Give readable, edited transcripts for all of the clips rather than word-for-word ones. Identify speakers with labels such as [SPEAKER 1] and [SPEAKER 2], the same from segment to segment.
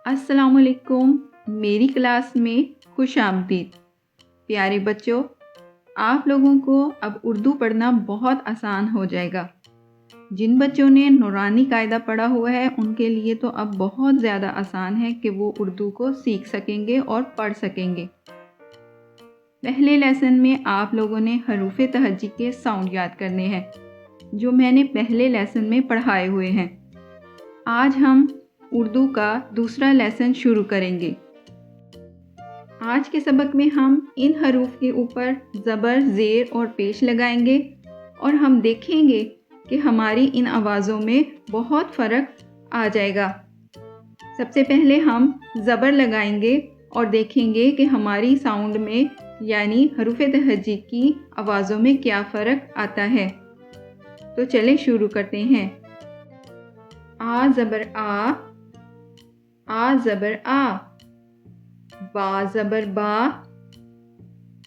[SPEAKER 1] अस्सलामुअलैकुम। मेरी क्लास में खुश आमदीद। प्यारे बच्चों, आप लोगों को अब उर्दू पढ़ना बहुत आसान हो जाएगा। जिन बच्चों ने नूरानी कायदा पढ़ा हुआ है उनके लिए तो अब बहुत ज़्यादा आसान है कि वो उर्दू को सीख सकेंगे और पढ़ सकेंगे। पहले लेसन में आप लोगों ने हरूफ़े तहज्जी के साउंड याद करने हैं, जो मैंने पहले लेसन में पढ़ाए हुए हैं। आज हम उर्दू का दूसरा लेसन शुरू करेंगे। आज के सबक में हम इन हरूफ के ऊपर ज़बर, ज़ेर और पेश लगाएंगे और हम देखेंगे कि हमारी इन आवाज़ों में बहुत फ़र्क आ जाएगा। सबसे पहले हम ज़बर लगाएंगे और देखेंगे कि हमारी साउंड में यानी हरूफ़े तहज्जी की आवाज़ों में क्या फ़र्क आता है। तो चलें शुरू करते हैं। आ ज़बर आ ज़बर आ, बा ज़बर बा,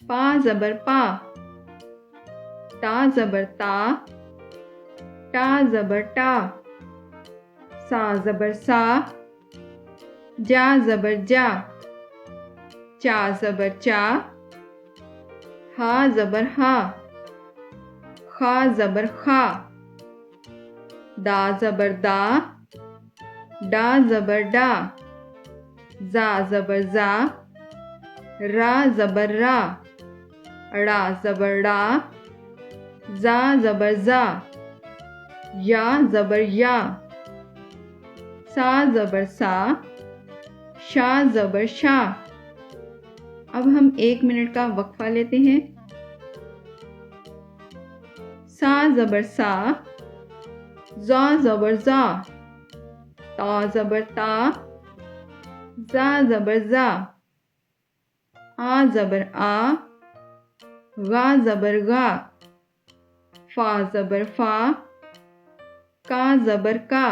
[SPEAKER 1] पा ज़बर पा, ता ज़बर ता, टा ज़बर टा, सा ज़बर सा, जा ज़बर जा, चा ज़बर चा, हा ज़बर हा, खा ज़बर खा, दा ज़बर दा, डा ज़बर डा, जा ज़बर जा, रा ज़बर रा, ड़ा ज़बर ड़ा, जा ज़बर जा, या ज़बर या, सा ज़बर सा, शा ज़बर शा। अब हम 1 मिनट का वक्फा लेते हैं। सा ज़बर सा, जा ज़बर जा, ता ज़बर ता, जा ज़बर जा, आ ज़बर आ, गा ज़बर गा, फा ज़बर फा, का ज़बर का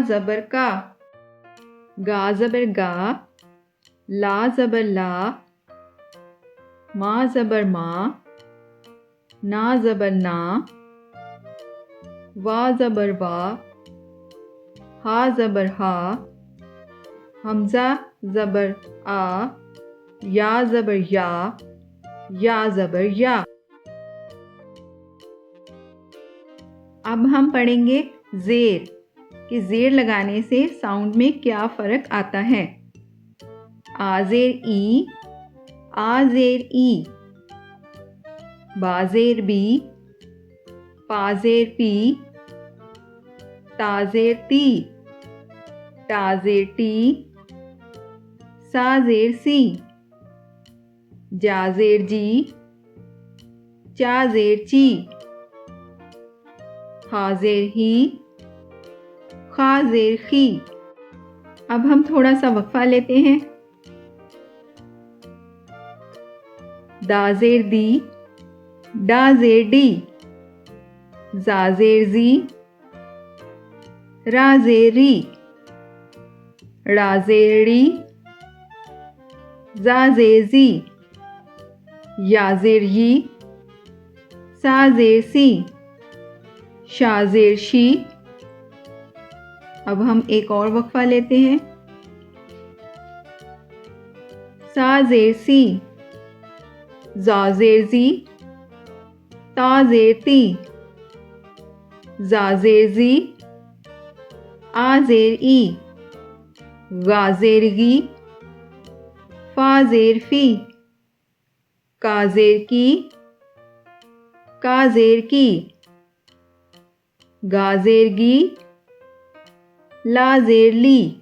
[SPEAKER 1] ज़बर का, गा ज़बर गा, ला ज़बर ला, मा ज़बर मा, ना ज़बर ना, वा ज़बर वा, हा ज़बर हा, हमज़ा ज़बर आ, या ज़बर या ज़बर या। अब हम पढ़ेंगे ज़ेर कि ज़ेर लगाने से साउंड में क्या फ़र्क आता है। आ ज़ेर ई, आ ज़ेर ई, बा ज़ेर बी, पा ज़ेर पी, ता ज़ेर ती, टा ज़ेर टी, सा ज़ेर सी, जा ज़ेर जी, चा ज़ेर ची, हा ज़ेर ही, खा ज़ेर खी। अब हम थोड़ा सा वक्फा लेते हैं। दा ज़ेर दी, डा ज़ेर डी, जा ज़ेर जी, रा ज़ेर री, ड़ा ज़ेर री, जा ज़ेर जी, या ज़ेर यी, सा ज़ेर सी, शा ज़ेर शी। अब हम एक और वक्फा लेते हैं। सा ज़ेर सी, जा ज़ेर जी, ता ज़ेर ती, जा ज़ेर जी, आ ज़ेर ई, गा ज़ेर गी, फा ज़ेर फ़ी, का ज़ेर की, का ज़ेर की, गा ज़ेर गी, ला ज़ेर ली,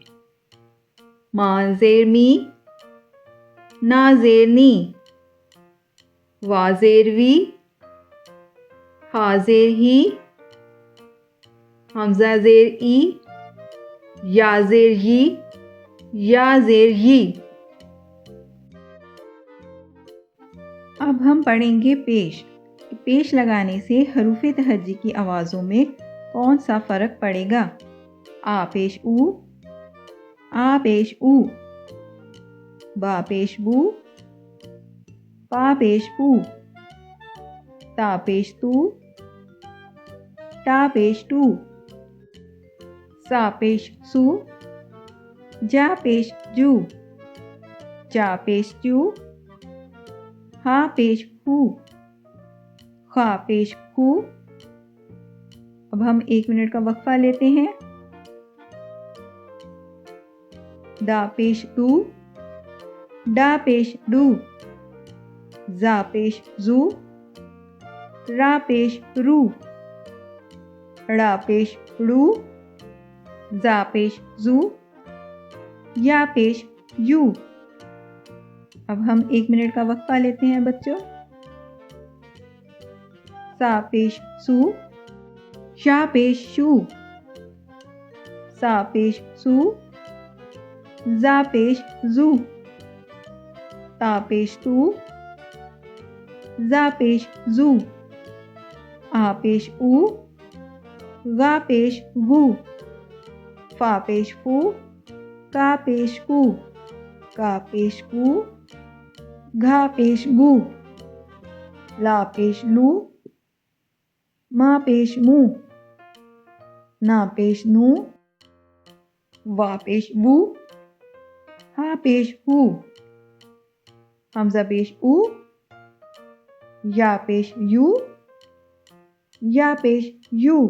[SPEAKER 1] मा ज़ेर मी, ना ज़ेर नी, वा ज़ेर वी, हा ज़ेर ही, हमज़ा ज़ेर ई, या ज़ेर यी, या ज़ेर यी। अब हम पढ़ेंगे पेश। पेश लगाने से हरूफ़े तहज्जी की आवाज़ों में कौन सा फ़र्क पड़ेगा। आ पेश ऊ, आ पेश ऊ, बा पेश बू, पा पेश पू, ता पेश तू, टा पेश टू, सा पेश सू, जा पेश जू, जा पेश जू, हा पेश हू, खा पेश खू। अब हम 1 मिनट का वक्फा लेते हैं। दा पेश दू, डा पेश डू, जा पेश जू, रा पेश रू, ड़ा पेश रू, जा पेश जू, या पेश यू। अब हम 1 मिनट का वक्फा लेते हैं बच्चों। सा पेश सू, शा पेश शू, सा पेश सू, जा पेश जू, ता पेश तू, जा पेश जू, आ पेश ऊ, गा पेश गू, फा पेश फू, का पेश कू, का पेश कू, घा पेश गू, ला पेश लू, मा पेश मू, ना पेश नू, वा पेश वू, हा पेश हू, हमजा पेश ऊ, या पेश यू, या पेश यू।